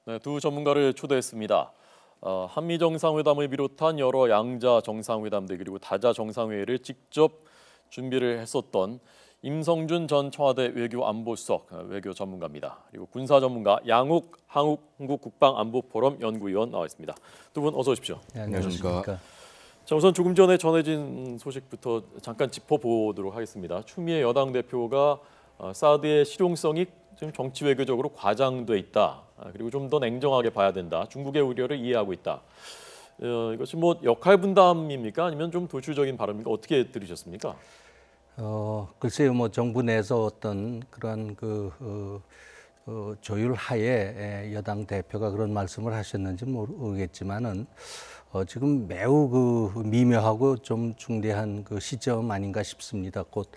네, 두 전문가를 초대했습니다. 한미 정상회담을 비롯한 여러 양자 정상회담들 그리고 다자 정상회의를 직접 준비를 했었던 임성준 전 청와대 외교안보수석 외교 전문가입니다. 그리고 군사 전문가 양욱 한국국방안보포럼 연구위원 나와 있습니다. 두 분 어서 오십시오. 네, 안녕하십니까. 자, 우선 조금 전에 전해진 소식부터 잠깐 짚어보도록 하겠습니다. 추미애 여당 대표가 사드의 실용성이 지금 정치 외교적으로 과장돼 있다. 그리고 좀 더 냉정하게 봐야 된다. 중국의 우려를 이해하고 있다. 이것이 뭐 역할 분담입니까? 아니면 좀 도출적인 발언입니까? 어떻게 들으셨습니까? 글쎄요, 뭐 정부 내에서 어떤 그런 조율 하에 여당 대표가 그런 말씀을 하셨는지 모르겠지만은 지금 매우 미묘하고 좀 중대한 시점 아닌가 싶습니다. 곧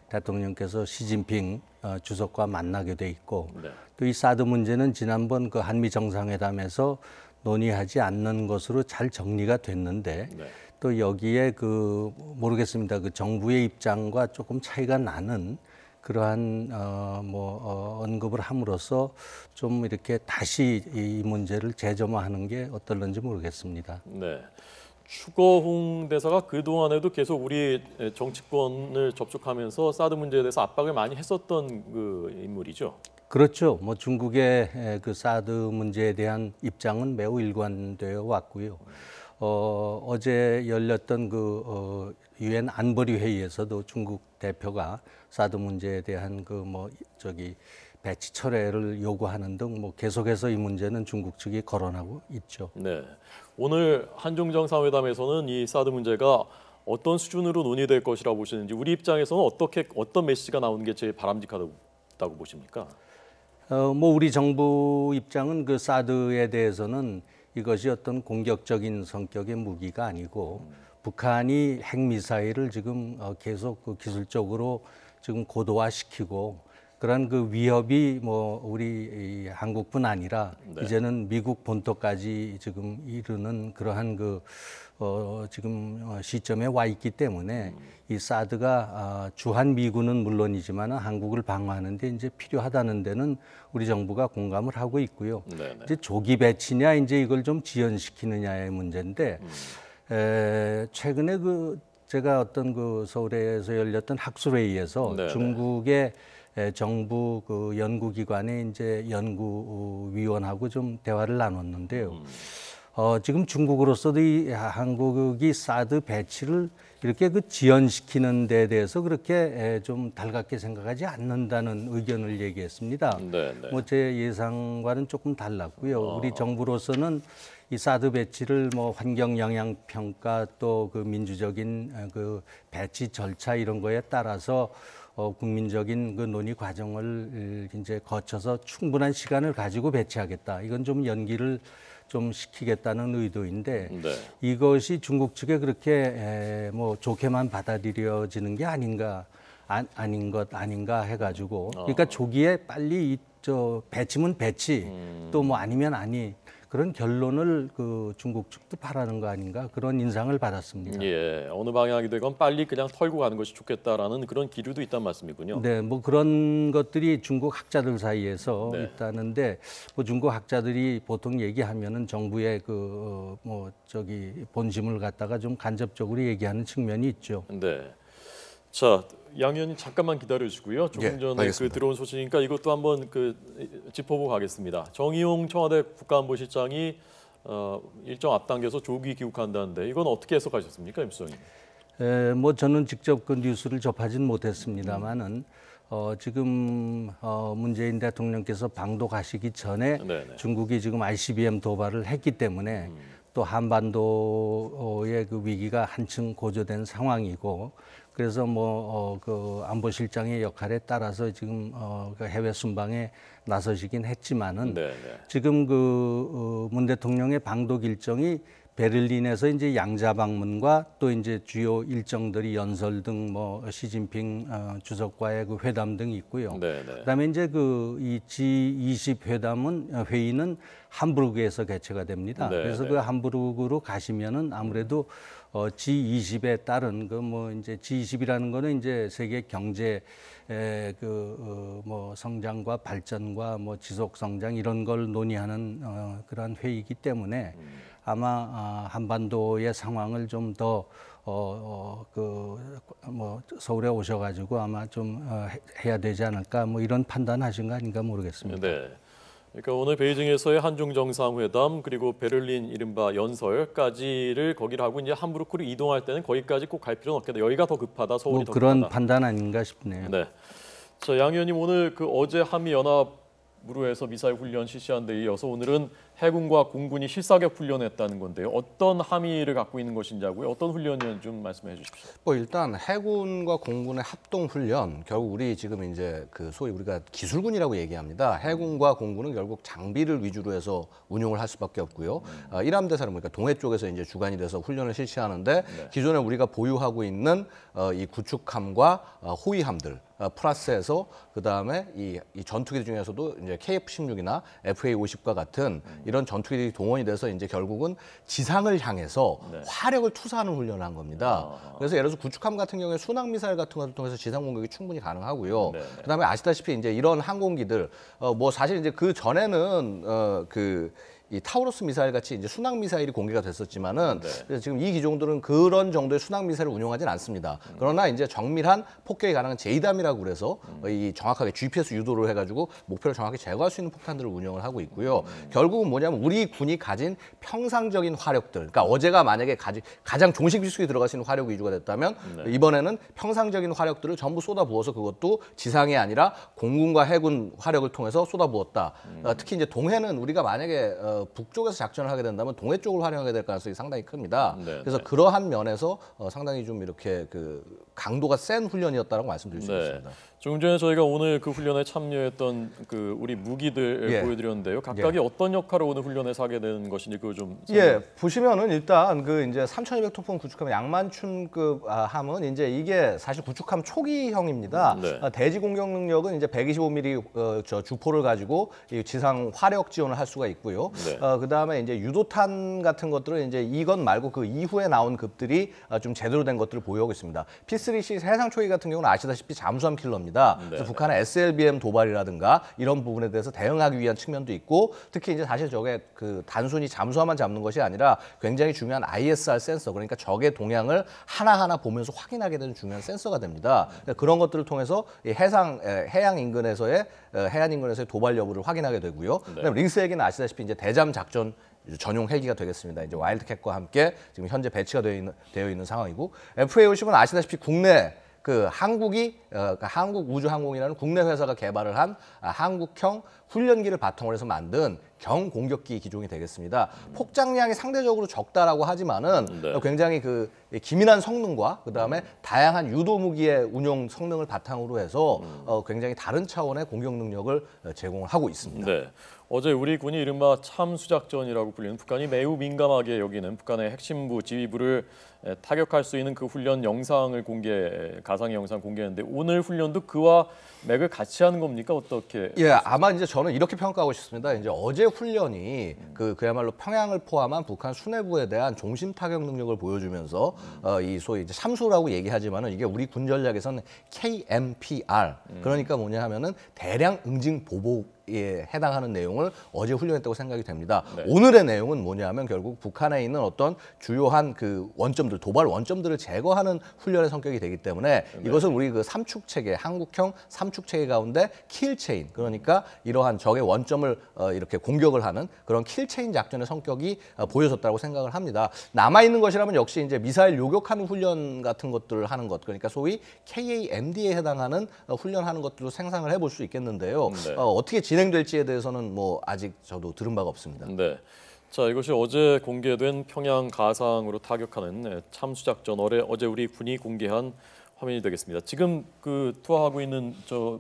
대통령께서 시진핑 주석과 만나게 돼 있고 네. 또 이 사드 문제는 지난번 한미 정상회담에서 논의하지 않는 것으로 잘 정리가 됐는데 네. 또 여기에 모르겠습니다. 정부의 입장과 조금 차이가 나는 그러한 언급을 함으로써 좀 이렇게 다시 이 문제를 재점화하는 게 어떨런지 모르겠습니다. 네. 추거홍 대사가 그동안에도 계속 우리 정치권을 접촉하면서 사드 문제에 대해서 압박을 많이 했었던 인물이죠. 그렇죠. 뭐 중국의 사드 문제에 대한 입장은 매우 일관되어 왔고요. 어제 열렸던 유엔 안보리 회의에서도 중국 대표가 사드 문제에 대한 배치 철회를 요구하는 등 계속해서 이 문제는 중국 측이 거론하고 있죠. 네. 오늘 한중 정상회담에서는 이 사드 문제가 어떤 수준으로 논의될 것이라고 보시는지 우리 입장에서는 어떤 메시지가 나오는 게 제일 바람직하다고 보십니까? 우리 정부 입장은 사드에 대해서는 이것이 어떤 공격적인 성격의 무기가 아니고 북한이 핵미사일을 지금 계속 기술적으로 지금 고도화시키고 그런 위협이 우리 한국뿐 아니라 네. 이제는 미국 본토까지 지금 이르는 그러한 지금 시점에 와 있기 때문에 이 사드가 주한 미군은 물론이지만 한국을 방어하는 데 이제 필요하다는 데는 우리 정부가 공감을 하고 있고요. 네네. 이제 조기 배치냐 이제 이걸 좀 지연시키느냐의 문제인데 최근에 제가 어떤 서울에서 열렸던 학술회의에서 네네. 중국의 정부 연구기관의 이제 연구위원하고 좀 대화를 나눴는데요. 지금 중국으로서도 이 한국이 사드 배치를 이렇게 지연시키는 데 대해서 그렇게 좀 달갑게 생각하지 않는다는 의견을 얘기했습니다. 네네. 제 예상과는 조금 달랐고요. 우리 정부로서는 이 사드 배치를 환경 영향 평가 또 민주적인 배치 절차 이런 거에 따라서 국민적인 논의 과정을 이제 거쳐서 충분한 시간을 가지고 배치하겠다. 이건 좀 연기를 좀 시키겠다는 의도인데 네. 이것이 중국 측에 그렇게 좋게만 받아들여지는 게 아닌 것 아닌가 해가지고 그러니까 조기에 빨리 배치면 배치 또 아니면 아니 그런 결론을 중국 측도 바라는 거 아닌가 그런 인상을 받았습니다. 예, 어느 방향이 되건 빨리 그냥 털고 가는 것이 좋겠다라는 그런 기류도 있단 말씀이군요. 네, 그런 것들이 중국 학자들 사이에서 네. 있다는데 중국 학자들이 보통 얘기하면은 정부의 본심을 갖다가 좀 간접적으로 얘기하는 측면이 있죠. 네. 자, 양 의원님 잠깐만 기다려주시고요. 조금 전에 알겠습니다. 들어온 소식이니까 이것도 한번 짚어보고 가겠습니다. 정의용 청와대 국가안보실장이 일정 앞당겨서 조기 귀국한다는데 이건 어떻게 해석하셨습니까, 임 수석님? 저는 직접 뉴스를 접하진 못했습니다만은 지금 문재인 대통령께서 방도 가시기 전에 네네. 중국이 지금 ICBM 도발을 했기 때문에 또 한반도의 위기가 한층 고조된 상황이고 그래서 안보실장의 역할에 따라서 지금 해외 순방에 나서시긴 했지만은 네네. 지금 문 대통령의 방독 일정이 베를린에서 이제 양자방문과 또 이제 주요 일정들이 연설 등 뭐 시진핑 주석과의 그 회담 등이 있고요. 네, 네. 그다음에 이제 그 이 G20 회의는 함부르크에서 개최가 됩니다. 네, 그래서 네. 그 함부르크로 가시면은 아무래도 G20에 따른 그 뭐 이제 G20이라는 거는 이제 세계 경제 뭐 성장과 발전과 뭐 지속 성장 이런 걸 논의하는 그러한 회의이기 때문에 아마 한반도의 상황을 좀 더 뭐 서울에 오셔가지고 아마 좀 해야 되지 않을까 뭐 이런 판단하신 거 아닌가 모르겠습니다. 네. 그러니까 오늘 베이징에서의 한중 정상회담 그리고 베를린 이른바 연설까지를 거기를 하고 이제 함부르크로 이동할 때는 거기까지 꼭 갈 필요는 없겠다. 여기가 더 급하다. 서울이 뭐 더 그런 급하다. 판단 아닌가 싶네요. 네. 자, 양 의원님 오늘 그 어제 한미 연합으로 해서 미사일 훈련 실시한 데 이어서 오늘은 해군과 공군이 실사격 훈련했다는 건데요. 어떤 함의를 갖고 있는 것인지 하고요. 어떤 훈련이었는지 좀 말씀해 주십시오. 뭐 일단 해군과 공군의 합동 훈련, 결국 우리 지금 이제 그 소위 우리가 기술군이라고 얘기합니다. 해군과 공군은 결국 장비를 위주로 해서 운용을 할 수밖에 없고요. 일함대사는 그러니까 동해 쪽에서 이제 주관이 돼서 훈련을 실시하는데 기존에 우리가 보유하고 있는 이 구축함과 호위함들 플러스해서 그 다음에 이 전투기 중에서도 이제 KF-16이나 FA-50과 같은 이런 전투기들이 동원이 돼서 이제 결국은 지상을 향해서 화력을 투사하는 훈련을 한 겁니다. 그래서 예를 들어서 구축함 같은 경우에 순항 미사일 같은 것을 통해서 지상 공격이 충분히 가능하고요. 그다음에 아시다시피 이제 이런 항공기들 뭐 사실 이제 그 전에는 이 타우러스 미사일 같이 이제 순항 미사일이 공개가 됐었지만은 그래서 지금 이 기종들은 그런 정도의 순항 미사일을 운용하진 않습니다. 그러나 이제 정밀한 폭격이 가능한 제이담이라고 그래서 이 정확하게 GPS 유도를 해가지고 목표를 정확히 제거할 수 있는 폭탄들을 운영을 하고 있고요. 결국은 뭐냐면 우리 군이 가진 평상적인 화력들, 그러니까 어제가 만약에 가장 종식 비수기 들어갈 수 있는 화력 위주가 됐다면 이번에는 평상적인 화력들을 전부 쏟아부어서 그것도 지상이 아니라 공군과 해군 화력을 통해서 쏟아부었다. 특히 이제 동해는 우리가 만약에 북쪽에서 작전을 하게 된다면 동해 쪽을 활용하게 될 가능성이 상당히 큽니다. 그래서 그러한 면에서 상당히 좀 이렇게 그 강도가 센 훈련이었다고 말씀드릴 수 있습니다. 조금 전에 저희가 오늘 그 훈련에 참여했던 그 우리 무기들 보여드렸는데요. 각각이 어떤 역할을 오늘 훈련에서 하게 되는 것인지 그거 좀 보시면은 일단 그 이제 3,200톤급 구축함 양만춘급 함은 이제 이게 사실 구축함 초기형입니다. 대지 공격 능력은 이제 125mm 저 주포를 가지고 이 지상 화력 지원을 할 수가 있고요. 그다음에 이제 유도탄 같은 것들은 이제 이건 말고 그 이후에 나온 급들이 좀 제대로 된 것들을 보유하고 있습니다. P3C 해상 초기 같은 경우는 아시다시피 잠수함 킬러입니다. 그래서 북한의 SLBM 도발이라든가 이런 부분에 대해서 대응하기 위한 측면도 있고 특히 이제 사실 저게 그 단순히 잠수함만 잡는 것이 아니라 굉장히 중요한 ISR 센서 그러니까 적의 동향을 하나하나 보면서 확인하게 되는 중요한 센서가 됩니다. 그런 것들을 통해서 이 해양 인근에서의 도발 여부를 확인하게 되고요. 그다음에 링스 헬기는 아시다시피 이제 대잠 작전 전용 헬기가 되겠습니다. 이제 와일드캣과 함께 지금 현재 배치가 되어 있는 상황이고 FA-50은 아시다시피 국내 그 한국이 한국우주항공이라는 국내 회사가 개발을 한 한국형 훈련기를 바탕으로 해서 만든 경공격기 기종이 되겠습니다. 폭장량이 상대적으로 적다라고 하지만은 굉장히 그 기민한 성능과 그다음에 다양한 유도 무기의 운용 성능을 바탕으로 해서 굉장히 다른 차원의 공격 능력을 제공을 하고 있습니다. 어제 우리 군이 이른바 참수작전이라고 불리는 북한이 매우 민감하게 여기는 북한의 핵심부 지휘부를 타격할 수 있는 그 훈련 영상을 가상의 영상 공개했는데 오늘 훈련도 그와 맥을 같이 하는 겁니까? 어떻게? 아마 이제 저는 이렇게 평가하고 싶습니다. 이제 어제 훈련이 그야말로 평양을 포함한 북한 수뇌부에 대한 중심 타격 능력을 보여주면서 이 소위 이제 참수라고 얘기하지만은 이게 우리 군 전략에서는 KMPR 그러니까 뭐냐 하면은 대량 응징 보복에 해당하는 내용을 어제 훈련했다고 생각이 됩니다. 오늘의 내용은 뭐냐면 결국 북한에 있는 어떤 주요한 그 원점들, 도발 원점들을 제거하는 훈련의 성격이 되기 때문에 이것은 우리 그 삼축 체계, 한국형 삼축 체계 가운데 킬 체인, 그러니까 이러한 적의 원점을 이렇게 공격을 하는 그런 킬 체인 작전의 성격이 보여졌다고 생각을 합니다. 남아 있는 것이라면 역시 이제 미사일 요격하는 훈련 같은 것들을 하는 것, 그러니까 소위 KAMD에 해당하는 훈련하는 것들로 생각을 해볼 수 있겠는데요. 어떻게 진행될지에 대해서는 뭐 아직 저도 들은 바가 없습니다. 자, 이것이 어제 공개된 평양 가상으로 타격하는 참수작전 어제 우리 군이 공개한 화면이 되겠습니다. 지금 그 투하하고 있는 저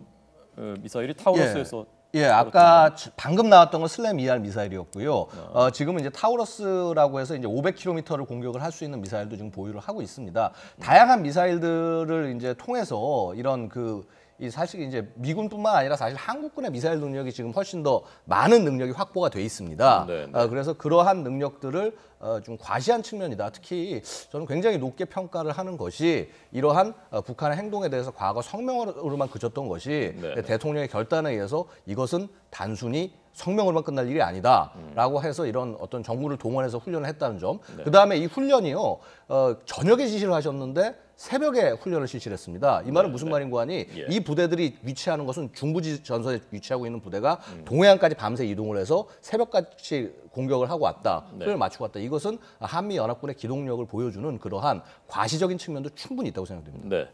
미사일이 타우러스에서 예, 아까 방금 나왔던 건 슬램 ER 미사일이었고요. 지금은 이제 타우러스라고 해서 이제 500km를 공격을 할 수 있는 미사일도 지금 보유를 하고 있습니다. 다양한 미사일들을 이제 통해서 이런 이 사실 이제 미군뿐만 아니라 사실 한국군의 미사일 능력이 지금 훨씬 더 많은 능력이 확보가 돼 있습니다. 네, 네. 그래서 그러한 능력들을 좀 과시한 측면이다. 특히 저는 굉장히 높게 평가를 하는 것이 이러한 북한의 행동에 대해서 과거 성명으로만 그쳤던 것이 네. 대통령의 결단에 의해서 이것은 단순히 성명으로만 끝날 일이 아니다라고 해서 이런 어떤 정부를 동원해서 훈련을 했다는 점. 그다음에 이 훈련이요. 저녁에 지시를 하셨는데 새벽에 훈련을 실시를 했습니다. 이 말은 무슨 말인고 하니 예. 이 부대들이 위치하는 것은 중부지 전선에 위치하고 있는 부대가 동해안까지 밤새 이동을 해서 새벽같이 공격을 하고 왔다. 훈련을 마치고 왔다. 이것은 한미연합군의 기동력을 보여주는 그러한 과시적인 측면도 충분히 있다고 생각됩니다. 네.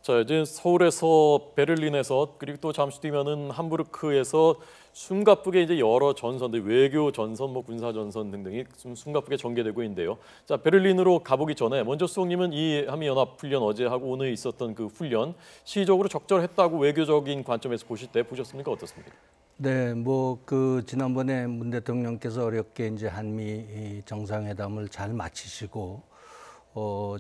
자, 이제 서울에서 베를린에서 그리고 또 잠시 뒤면은 함부르크에서 숨가쁘게 이제 여러 전선들 외교 전선, 뭐 군사 전선 등등이 숨가쁘게 전개되고 있는데요. 자, 베를린으로 가보기 전에 먼저 수석님은 이 한미연합 훈련 어제 하고 오늘 있었던 그 훈련 시적으로 적절했다고 외교적인 관점에서 보실 때 보셨습니까? 어떻습니까? 네, 뭐 지난번에 문 대통령께서 어렵게 이제 한미 정상회담을 잘 마치시고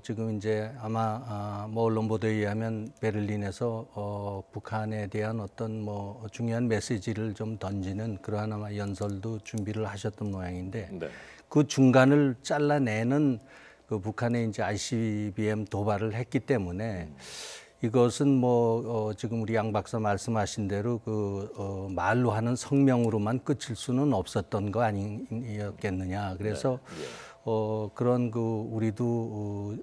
지금 이제 아마 뭐 언론 보도에 의하면 베를린에서 북한에 대한 어떤 뭐 중요한 메시지를 좀 던지는 그러한 아마 연설도 준비를 하셨던 모양인데 네. 그 중간을 잘라내는 그 북한의 이제 ICBM 도발을 했기 때문에 이것은 뭐 지금 우리 양 박사 말씀하신 대로 말로 하는 성명으로만 끝일 수는 없었던 거 아니었겠느냐. 그래서 그런 우리도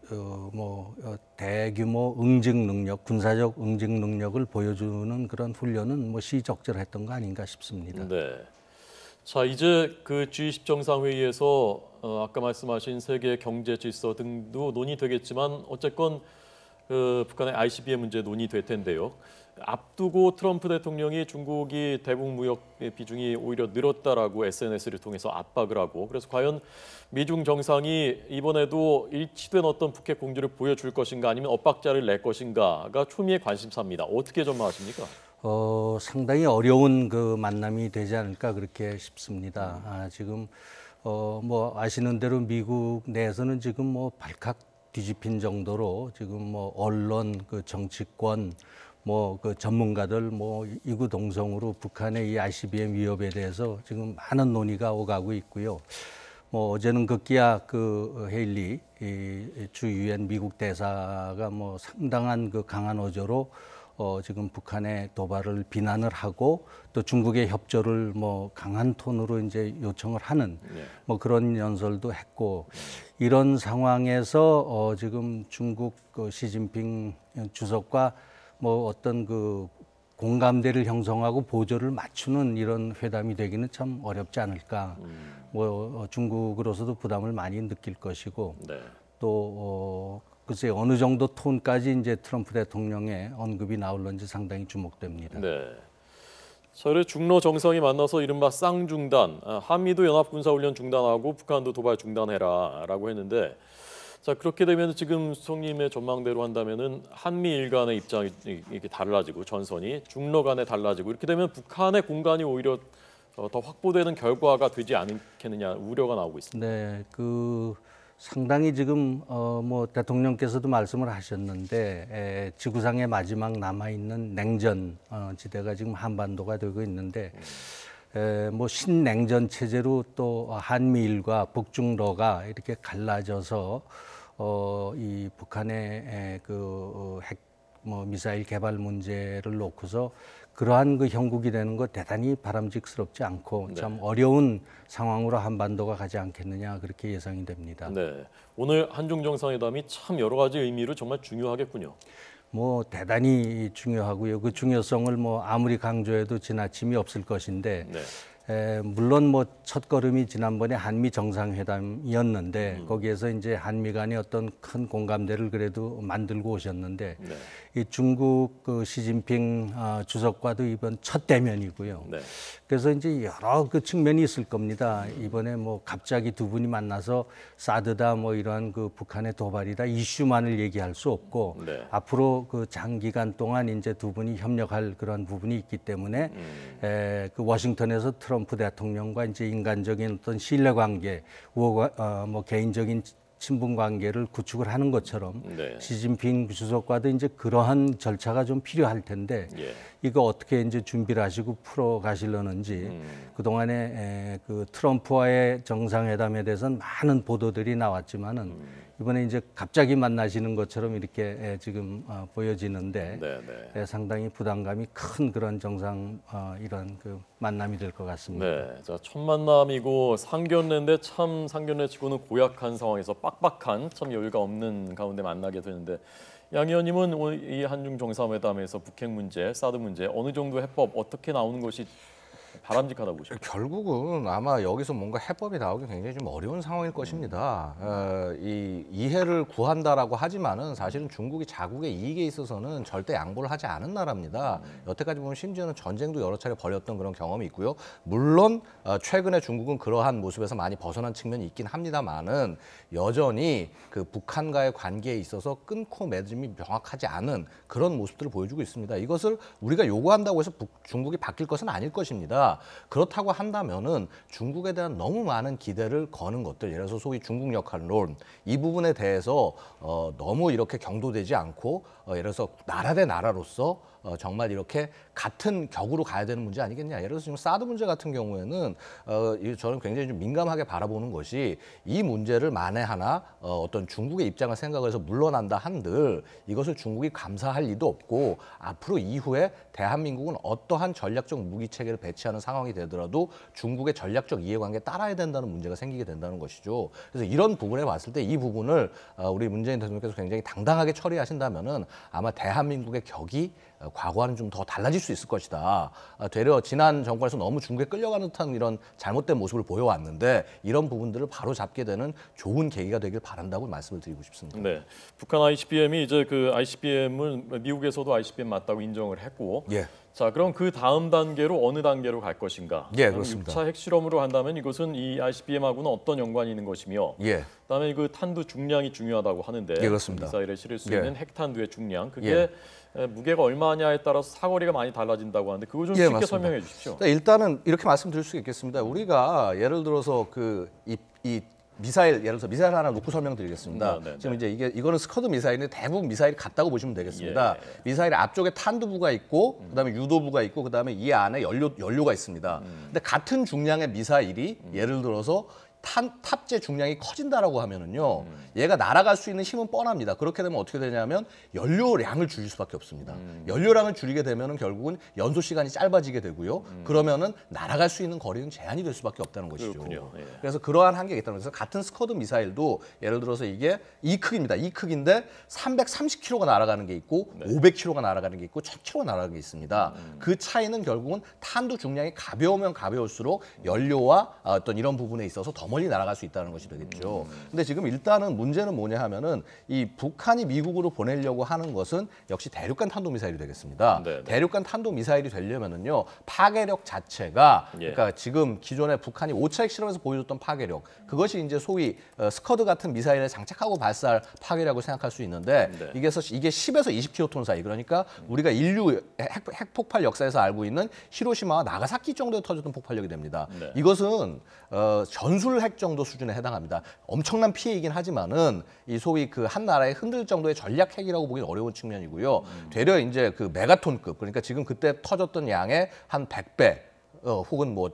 대규모 응징 능력, 군사적 응징 능력을 보여주는 그런 훈련은 뭐 시적절했던 거 아닌가 싶습니다. 네. 자, 이제 그 G20 정상회의에서 아까 말씀하신 세계 경제 질서 등도 논의되겠지만 어쨌건 북한의 ICBM 문제 논의될 텐데요. 앞두고 트럼프 대통령이 중국이 대북 무역 비중이 오히려 늘었다라고 SNS를 통해서 압박을 하고 그래서 과연 미중 정상이 이번에도 일치된 어떤 북핵 공조를 보여줄 것인가 아니면 엇박자를 낼 것인가가 초미의 관심사입니다. 어떻게 전망하십니까? 상당히 어려운 그 만남이 되지 않을까 그렇게 싶습니다. 지금 뭐 아시는 대로 미국 내에서는 지금 뭐 발칵 뒤집힌 정도로 지금 뭐 언론, 정치권, 뭐 전문가들 뭐 이구동성으로 북한의 이 ICBM 위협에 대해서 지금 많은 논의가 오가고 있고요. 뭐 어제는 급기야 헤일리 주 유엔 미국 대사가 뭐 상당한 강한 어조로 지금 북한의 도발을 비난을 하고 또 중국의 협조를 뭐 강한 톤으로 이제 요청을 하는 뭐 그런 연설도 했고 이런 상황에서 지금 중국 시진핑 주석과 뭐 어떤 공감대를 형성하고 보조를 맞추는 이런 회담이 되기는 참 어렵지 않을까. 뭐 중국으로서도 부담을 많이 느낄 것이고 또 글쎄 어느 정도 톤까지 이제 트럼프 대통령의 언급이 나올런지 상당히 주목됩니다. 네. 서울의 중러 정상이 만나서 이른바 쌍중단, 한미도 연합 군사훈련 중단하고 북한도 도발 중단해라라고 했는데 자 그렇게 되면 지금 수석님의 전망대로 한다면은 한미일 간의 입장이 이렇게 달라지고 전선이 중러 간에 달라지고 이렇게 되면 북한의 공간이 오히려 더 확보되는 결과가 되지 않겠느냐 우려가 나오고 있습니다. 네, 상당히 지금 뭐 대통령께서도 말씀을 하셨는데 지구상의 마지막 남아 있는 냉전 지대가 지금 한반도가 되고 있는데 뭐 신냉전 체제로 또 한미일과 북중러가 이렇게 갈라져서 이 북한의 핵 미사일 개발 문제를 놓고서 그러한 형국이 되는 것 대단히 바람직스럽지 않고 참 어려운 상황으로 한반도가 가지 않겠느냐 그렇게 예상이 됩니다. 네, 오늘 한중 정상회담이 참 여러 가지 의미로 정말 중요하겠군요. 뭐 대단히 중요하고요. 그 중요성을 뭐 아무리 강조해도 지나침이 없을 것인데 물론 뭐 첫걸음이 지난번에 한미 정상회담이었는데 거기에서 이제 한미 간의 어떤 큰 공감대를 그래도 만들고 오셨는데 네. 이 중국 그 시진핑 주석과도 이번 첫 대면이고요. 네. 그래서 이제 여러 그 측면이 있을 겁니다. 이번에 뭐 갑자기 두 분이 만나서 사드다 뭐 이러한 그 북한의 도발이다 이슈만을 얘기할 수 없고 네. 앞으로 그 장기간 동안 이제 두 분이 협력할 그런 부분이 있기 때문에 그 워싱턴에서 트럼프 대통령과 이제 인간적인 어떤 신뢰관계, 뭐 개인적인 친분 관계를 구축을 하는 것처럼 네. 시진핑 주석과도 이제 그러한 절차가 좀 필요할 텐데 예. 이거 어떻게 이제 준비를 하시고 풀어 가시려는지 그 동안에 그 트럼프와의 정상회담에 대해서는 많은 보도들이 나왔지만은 이번에 이제 갑자기 만나시는 것처럼 이렇게 지금 보여지는데 네. 네. 상당히 부담감이 큰 그런 이런 그 만남이 될 것 같습니다. 네, 자, 첫 만남이고 상견례인데 참 상견례치고는 고약한 상황에서 빡빡한 참 여유가 없는 가운데 만나게 되는데 양 의원님은 오늘 이 한중 정상회담에서 북핵 문제, 사드 문제 어느 정도 해법 어떻게 나오는 것이 바람직하다고 보십니까? 결국은 아마 여기서 뭔가 해법이 나오기 굉장히 좀 어려운 상황일 것입니다. 이 이해를 구한다라고 하지만은 사실은 중국이 자국의 이익에 있어서는 절대 양보를 하지 않은 나라입니다. 여태까지 보면 심지어는 전쟁도 여러 차례 벌였던 그런 경험이 있고요. 물론 최근에 중국은 그러한 모습에서 많이 벗어난 측면이 있긴 합니다만은 여전히 그 북한과의 관계에 있어서 끊고 맺음이 명확하지 않은 그런 모습들을 보여주고 있습니다. 이것을 우리가 요구한다고 해서 중국이 바뀔 것은 아닐 것입니다. 그렇다고 한다면은 중국에 대한 너무 많은 기대를 거는 것들, 예를 들어서 소위 중국 역할론 이 부분에 대해서 너무 이렇게 경도되지 않고 예를 들어서 나라 대 나라로서 정말 이렇게 같은 격으로 가야 되는 문제 아니겠냐. 예를 들어서 지금 사드 문제 같은 경우에는 저는 굉장히 좀 민감하게 바라보는 것이 이 문제를 만에 하나 어떤 중국의 입장을 생각해서 물러난다 한들 이것을 중국이 감사할 리도 없고 앞으로 이후에 대한민국은 어떠한 전략적 무기 체계를 배치하는 상황이 되더라도 중국의 전략적 이해관계에 따라야 된다는 문제가 생기게 된다는 것이죠. 그래서 이런 부분에 봤을 때 이 부분을 우리 문재인 대통령께서 굉장히 당당하게 처리하신다면은 아마 대한민국의 격이 과거와는 좀 더 달라질 수 있을 것이다. 되려 지난 정권에서 너무 중국에 끌려가는 듯한 이런 잘못된 모습을 보여왔는데 이런 부분들을 바로 잡게 되는 좋은 계기가 되길 바란다고 말씀을 드리고 싶습니다. 네, 북한 ICBM이 이제 그 ICBM은 미국에서도 ICBM 맞다고 인정을 했고, 예. 자 그럼 그 다음 단계로 어느 단계로 갈 것인가? 예, 그렇습니다. 6차 핵실험으로 한다면 이것은 이 ICBM하고는 어떤 연관이 있는 것이며, 예. 그다음에 그 탄두 중량이 중요하다고 하는데, 예, 그렇습니다. 미사일에 실을 수 예. 있는 핵탄두의 중량, 그게 무게가 얼마냐에 따라서 사거리가 많이 달라진다고 하는데 그거 좀 예, 쉽게 맞습니다. 설명해 주십시오. 일단은 이렇게 말씀드릴 수 있겠습니다. 우리가 예를 들어서 이 미사일 예를 들어서 미사일 하나 놓고 설명드리겠습니다. 네. 지금 이제 이거는 스커드 미사일인데 대부분 미사일이 같다고 보시면 되겠습니다. 미사일 앞쪽에 탄두부가 있고 그다음에 유도부가 있고 그다음에 이 안에 연료가 있습니다. 근데 같은 중량의 미사일이 예를 들어서 탑재 중량이 커진다라고 하면은요, 얘가 날아갈 수 있는 힘은 뻔합니다. 그렇게 되면 어떻게 되냐면 연료량을 줄일 수밖에 없습니다. 연료량을 줄이게 되면은 결국은 연소 시간이 짧아지게 되고요. 그러면은 날아갈 수 있는 거리는 제한이 될 수밖에 없다는 것이죠. 그렇군요. 예. 그래서 그러한 한계가 있다는 거죠. 같은 스커드 미사일도 예를 들어서 이게 이 크기입니다. 이 크기인데 330km가 날아가는 게 있고 500km가 날아가는 게 있고 1000km가 날아가는 게 있습니다. 그 차이는 결국은 탄두 중량이 가벼우면 가벼울수록 연료와 어떤 이런 부분에 있어서 더 멀리 날아갈 수 있다는 것이 되겠죠. 근데 지금 일단은 문제는 뭐냐 하면은 이 북한이 미국으로 보내려고 하는 것은 역시 대륙간 탄도미사일이 되겠습니다. 네. 대륙간 탄도미사일이 되려면은요, 파괴력 자체가 예. 그러니까 지금 기존에 북한이 5차 핵실험에서 보여줬던 파괴력, 그것이 이제 소위 스커드 같은 미사일에 장착하고 발사할 파괴력을 생각할 수 있는데 이게 10에서 20킬로톤 사이, 그러니까 우리가 인류 핵폭발 역사에서 알고 있는 히로시마와 나가사키 정도에 터졌던 폭발력이 됩니다. 이것은 전술 핵 정도 수준에 해당합니다. 엄청난 피해이긴 하지만은 이 소위 그 한 나라에 흔들 정도의 전략 핵이라고 보기는 어려운 측면이고요. 되려 이제 그 메가톤급, 그러니까 지금 그때 터졌던 양의 한 100배 혹은 뭐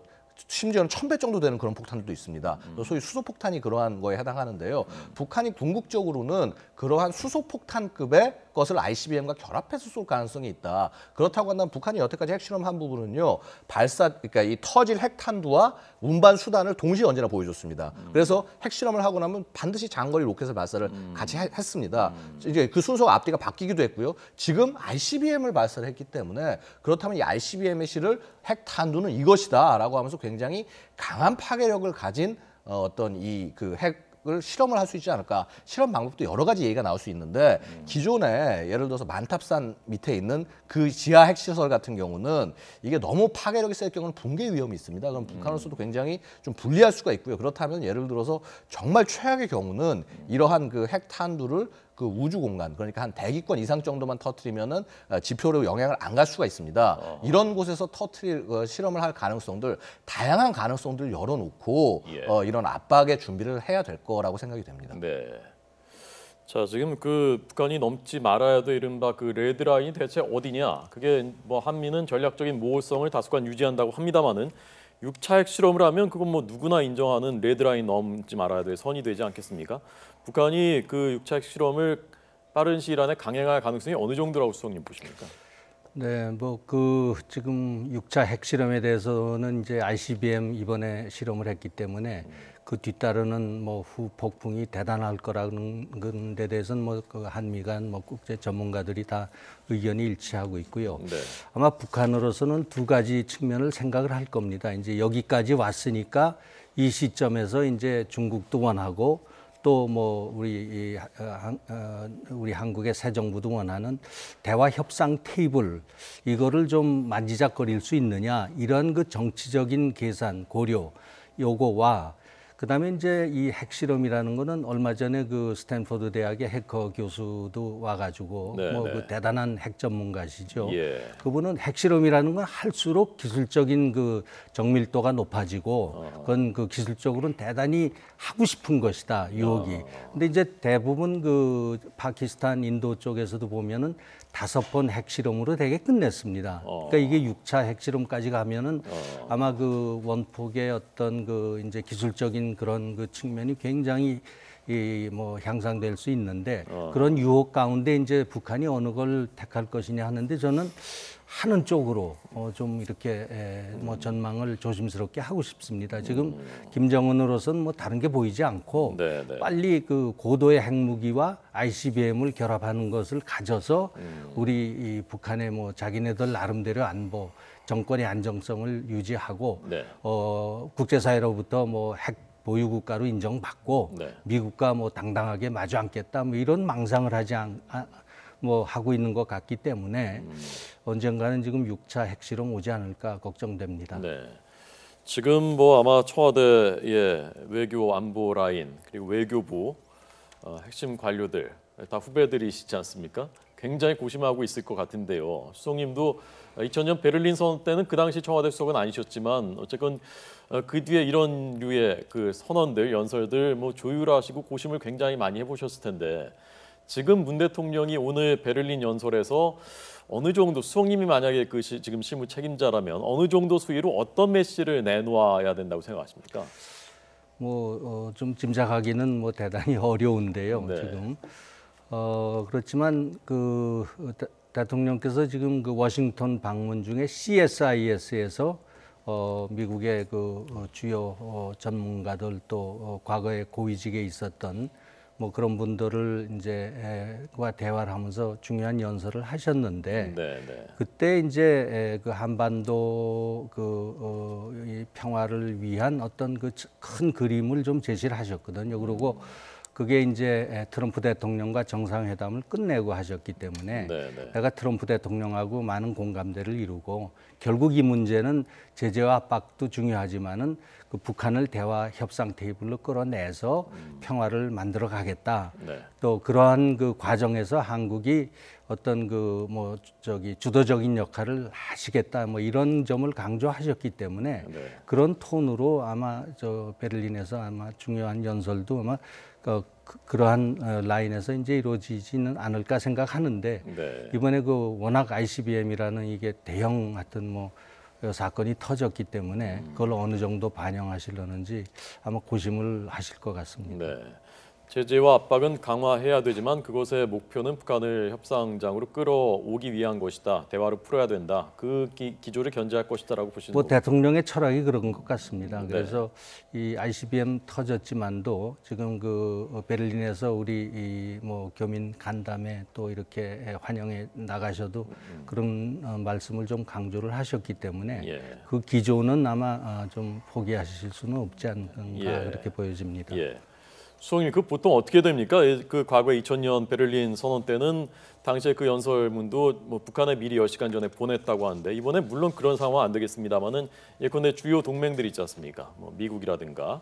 심지어는 1000배 정도 되는 그런 폭탄들도 있습니다. 소위 수소폭탄이 그러한 거에 해당하는데요. 북한이 궁극적으로는 그러한 수소폭탄급의 것을 ICBM과 결합해서 쏠 가능성이 있다. 그렇다고 한다면 북한이 여태까지 핵실험한 부분은요. 그러니까 이 터질 핵탄두와 운반 수단을 동시에 언제나 보여줬습니다. 그래서 핵실험을 하고 나면 반드시 장거리 로켓을 발사를 같이 했습니다. 이제 그 순서가 앞뒤가 바뀌기도 했고요. 지금 ICBM을 발사를 했기 때문에 그렇다면 이 ICBM의 실을 핵탄두는 이것이다라고 하면서 굉장히 강한 파괴력을 가진 어떤 이 그 핵을 실험을 할 수 있지 않을까. 실험 방법도 여러 가지 얘기가 나올 수 있는데 기존에 예를 들어서 만탑산 밑에 있는 그 지하 핵시설 같은 경우는 이게 너무 파괴력이 셀 경우는 붕괴 위험이 있습니다. 그럼 북한으로서도 굉장히 좀 불리할 수가 있고요. 그렇다면 예를 들어서 정말 최악의 경우는 이러한 그 핵탄두를 그 우주 공간, 그러니까 한 대기권 이상 정도만 터트리면은 지표로 영향을 안 갈 수가 있습니다. 이런 곳에서 실험을 할 가능성들, 다양한 가능성들을 열어놓고 이런 압박의 준비를 해야 될 거라고 생각이 됩니다. 네. 자, 지금 그 북한이 넘지 말아야 될 이른바 그 레드라인이 대체 어디냐? 그게 뭐 한미는 전략적인 모호성을 다소간 유지한다고 합니다만은 6차 핵실험을 하면 그건 뭐 누구나 인정하는 레드라인 넘지 말아야 될 선이 되지 않겠습니까? 북한이 그 6차 핵실험을 빠른 시일 안에 강행할 가능성이 어느 정도라고 수석님 보십니까? 네, 뭐 그 지금 6차 핵실험에 대해서는 이제 ICBM 이번에 실험을 했기 때문에 그 뒤따르는 뭐 후폭풍이 대단할 거라는 데 대해서는 뭐 그 한미 간 뭐 국제 전문가들이 다 의견이 일치하고 있고요. 네. 아마 북한으로서는 두 가지 측면을 생각을 할 겁니다. 이제 여기까지 왔으니까 이 시점에서 이제 중국도 원하고 또 뭐 우리 한국의 새 정부도 원하는 대화 협상 테이블 이거를 좀 만지작거릴 수 있느냐 이런 그 정치적인 계산 고려 요거와 그다음에 이제 이 핵실험이라는 거는 얼마 전에 그 스탠포드 대학의 해커 교수도 와가지고 네, 뭐 네. 그 대단한 핵 전문가시죠. 예. 그분은 핵실험이라는 건 할수록 기술적인 그 정밀도가 높아지고 그건 그 기술적으로는 대단히 하고 싶은 것이다 유혹이. 근데 이제 대부분 그 파키스탄, 인도 쪽에서도 보면은 5번 핵실험으로 되게 끝냈습니다. 그러니까 이게 6차 핵실험까지 가면은 아마 그 원폭의 어떤 그 이제 기술적인 그런 그 측면이 굉장히 이 뭐 향상될 수 있는데 그런 유혹 가운데 이제 북한이 어느 걸 택할 것이냐 하는데 저는 하는 쪽으로 좀 이렇게 뭐 전망을 조심스럽게 하고 싶습니다. 지금 김정은으로서는 뭐 다른 게 보이지 않고 네, 네. 빨리 그 고도의 핵무기와 ICBM을 결합하는 것을 가져서 우리 이 북한의 뭐 자기네들 나름대로 안보 정권의 안정성을 유지하고 네. 국제사회로부터 뭐 핵 보유국가로 인정받고 네. 미국과 뭐 당당하게 마주 앉겠다 뭐 이런 망상을 뭐 하고 있는 것 같기 때문에 언젠가는 지금 6차 핵실험 오지 않을까 걱정됩니다. 네. 지금 뭐 아마 청와대의 외교 안보 라인 그리고 외교부 핵심 관료들 다 후배들이시지 않습니까? 굉장히 고심하고 있을 것 같은데요. 수석님도 2000년 베를린 선언 때는 그 당시 청와대 수석은 아니셨지만 어쨌건 그 뒤에 이런 류의 그 선언들, 연설들 뭐 조율하시고 고심을 굉장히 많이 해보셨을 텐데 지금 문 대통령이 오늘 베를린 연설에서 어느 정도 수석님이 만약에 그 지금 실무 책임자라면 어느 정도 수위로 어떤 메시지를 내놓아야 된다고 생각하십니까? 뭐 좀 짐작하기는 뭐 대단히 어려운데요. 네. 지금 그렇지만 그 대통령께서 지금 그 워싱턴 방문 중에 CSIS에서 미국의 그 주요 전문가들 또 과거에 고위직에 있었던 뭐 그런 분들을 이제 과 대화를 하면서 중요한 연설을 하셨는데 네, 네. 그때 이제 그 한반도 이 평화를 위한 어떤 그 큰 그림을 좀 제시를 하셨거든요. 그리고 그게 이제 트럼프 대통령과 정상회담을 끝내고 하셨기 때문에 네, 네. 내가 트럼프 대통령하고 많은 공감대를 이루고 결국 이 문제는 제재와 압박도 중요하지만은 그 북한을 대화 협상 테이블로 끌어내서 평화를 만들어 가겠다. 네. 또 그러한 그 과정에서 한국이 어떤 그 뭐 주도적인 역할을 하시겠다. 뭐 이런 점을 강조하셨기 때문에 네. 그런 톤으로 아마 저 베를린에서 아마 중요한 연설도 아마 그러한 라인에서 이제 이루어지지는 않을까 생각하는데 네. 이번에 그 워낙 ICBM이라는 이게 대형 하여튼 뭐 사건이 터졌기 때문에 그걸 어느 정도 반영하시려는지 아마 고심을 하실 것 같습니다. 네. 제재와 압박은 강화해야 되지만 그것의 목표는 북한을 협상장으로 끌어오기 위한 것이다. 대화로 풀어야 된다. 그 기조를 견제할 것이다라고 보시는 뭐 거죠. 대통령의 철학이 그런 것 같습니다. 그래서 이 ICBM 터졌지만도 지금 그 베를린에서 우리 이뭐 교민 간담회 또 이렇게 환영해 나가셔도 그런 말씀을 좀 강조를 하셨기 때문에 예. 그 기조는 아마 좀 포기하실 수는 없지 않을까 예. 그렇게 보여집니다. 예. 수석님, 그 보통 어떻게 됩니까? 그 과거 2000년 베를린 선언 때는 당시에 그 연설문도 뭐 북한에 미리 10시간 전에 보냈다고 하는데 이번에 물론 그런 상황은 안 되겠습니다만은 예컨대 주요 동맹들이 있지 않습니까? 뭐 미국이라든가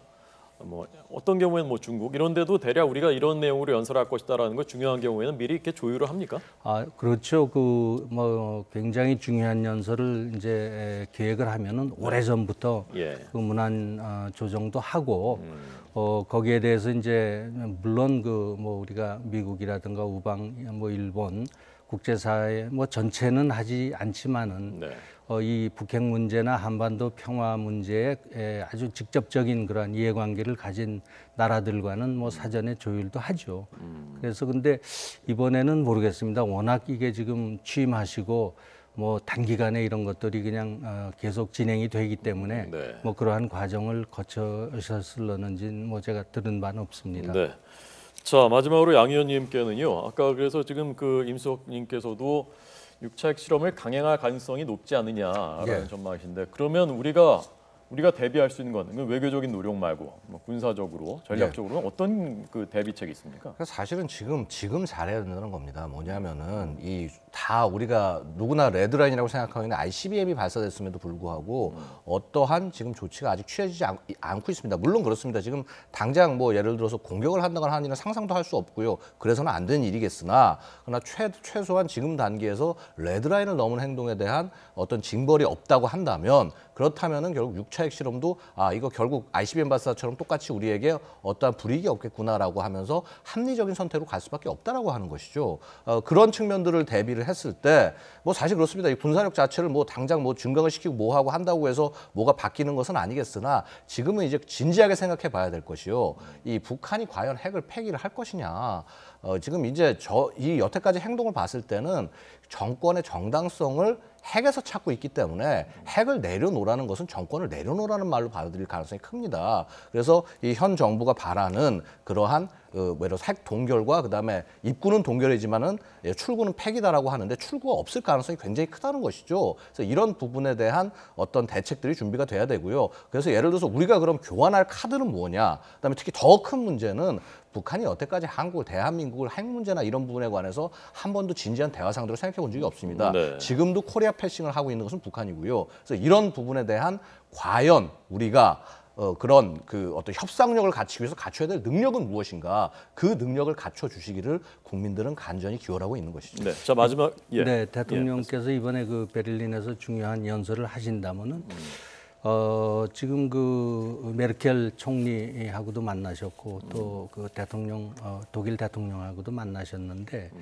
뭐 어떤 경우에는 뭐 중국 이런 데도 대략 우리가 이런 내용으로 연설할 것이다라는 거 중요한 경우에는 미리 이렇게 조율을 합니까? 아, 그렇죠. 그 뭐 굉장히 중요한 연설을 이제 계획을 하면은 오래전부터 예. 그 문안 조정도 하고 거기에 대해서 이제 물론 그 뭐 우리가 미국이라든가 우방 뭐 일본 국제사회 뭐 전체는 하지 않지만은 네. 이 북핵 문제나 한반도 평화 문제에 아주 직접적인 그러한 이해관계를 가진 나라들과는 뭐 사전에 조율도 하죠. 그래서 근데 이번에는 모르겠습니다. 워낙 이게 지금 취임하시고 뭐 단기간에 이런 것들이 그냥 계속 진행이 되기 때문에 네. 뭐 그러한 과정을 거쳐셨을런지는 뭐 제가 들은 바는 없습니다. 네. 자, 마지막으로 양 의원님께는요. 아까 그래서 지금 그 임수혁님께서도 6차 핵실험을 강행할 가능성이 높지 않느냐라는 예. 전망이신데 그러면 우리가 대비할 수 있는 건 외교적인 노력 말고 뭐 군사적으로 전략적으로 어떤 그 대비책이 있습니까? 그래서 사실은 지금 잘해야 된다는 겁니다. 뭐냐면은 이 다 우리가 누구나 레드라인이라고 생각하고 있는 ICBM이 발사됐음에도 불구하고 어떠한 지금 조치가 아직 취해지지 않고 있습니다. 물론 그렇습니다. 지금 당장 뭐 예를 들어서 공격을 한다거나 하는 일은 상상도 할 수 없고요. 그래서는 안 되는 일이겠으나 그러나 최소한 지금 단계에서 레드라인을 넘은 행동에 대한 어떤 징벌이 없다고 한다면 그렇다면은 결국 6차 핵실험도 이거 결국 ICBM 발사처럼 똑같이 우리에게 어떠한 불이익이 없겠구나라고 하면서 합리적인 선택으로 갈 수밖에 없다라고 하는 것이죠. 그런 측면들을 대비를 했을 때 뭐 사실 그렇습니다. 이 군사력 자체를 뭐 당장 뭐 증강을 시키고 뭐 하고 한다고 해서 뭐가 바뀌는 것은 아니겠으나 지금은 이제 진지하게 생각해 봐야 될 것이요. 이 북한이 과연 핵을 폐기를 할 것이냐. 지금 이제 이 여태까지 행동을 봤을 때는 정권의 정당성을 핵에서 찾고 있기 때문에 핵을 내려놓으라는 것은 정권을 내려놓으라는 말로 받아들일 가능성이 큽니다. 그래서 이 현 정부가 바라는 그러한 예를 들어서 핵 동결과 그다음에 입구는 동결이지만은 출구는 폐기다라고 하는데 출구가 없을 가능성이 굉장히 크다는 것이죠. 그래서 이런 부분에 대한 어떤 대책들이 준비가 돼야 되고요. 그래서 예를 들어서 우리가 그럼 교환할 카드는 뭐냐? 그다음에 특히 더 큰 문제는 북한이 여태까지 한국을 대한민국을 핵 문제나 이런 부분에 관해서 한 번도 진지한 대화 상대로 생각해 본 적이 없습니다. 네. 지금도 코리아 패싱을 하고 있는 것은 북한이고요. 그래서 이런 부분에 대한 과연 우리가 그런 그 어떤 협상력을 갖추기 위해서 갖춰야 될 능력은 무엇인가? 그 능력을 갖춰 주시기를 국민들은 간절히 기원하고 있는 것이죠. 네. 자, 마지막 네, 대통령께서 이번에 그 베를린에서 중요한 연설을 하신다면은 지금 그 메르켈 총리하고도 만나셨고 또 그 대통령 독일 대통령하고도 만나셨는데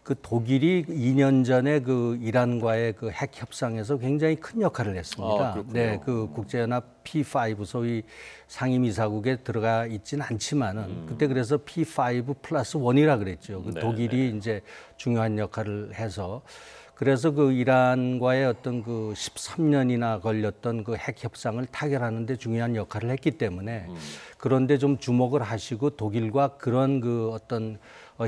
그 독일이 2년 전에 그 이란과의 그 핵 협상에서 굉장히 큰 역할을 했습니다. 그렇군요. 네, 그 국제연합 P5 소위 상임이사국에 들어가 있지는 않지만은 그때 그래서 P5 플러스 1이라 그랬죠. 그 네, 독일이 이제 중요한 역할을 해서 그래서 그 이란과의 어떤 그 13년이나 걸렸던 그 핵 협상을 타결하는 데 중요한 역할을 했기 때문에 그런데 좀 주목을 하시고 독일과 그런 그 어떤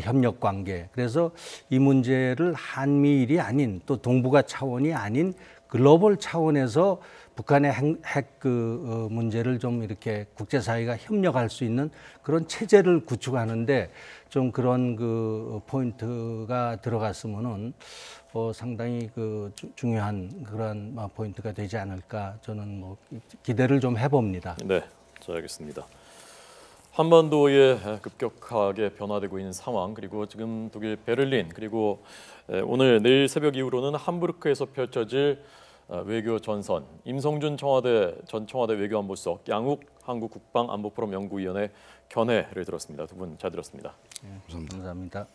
협력 관계 그래서 이 문제를 한미일이 아닌 또 동북아 차원이 아닌 글로벌 차원에서 북한의 핵 그 문제를 좀 이렇게 국제사회가 협력할 수 있는 그런 체제를 구축하는데 좀 그런 그 포인트가 들어갔으면은 상당히 그 중요한 그런 포인트가 되지 않을까 저는 뭐 기대를 좀 해봅니다. 네, 자, 알겠습니다. 한반도에 급격하게 변화되고 있는 상황 그리고 지금 독일 베를린 그리고 오늘 내일 새벽 이후로는 함부르크에서 펼쳐질 외교 전선 임성준 전 청와대 외교안보수석 양욱 한국 국방안보포럼 연구위원회 견해를 들었습니다. 두 분 잘 들었습니다. 감사합니다.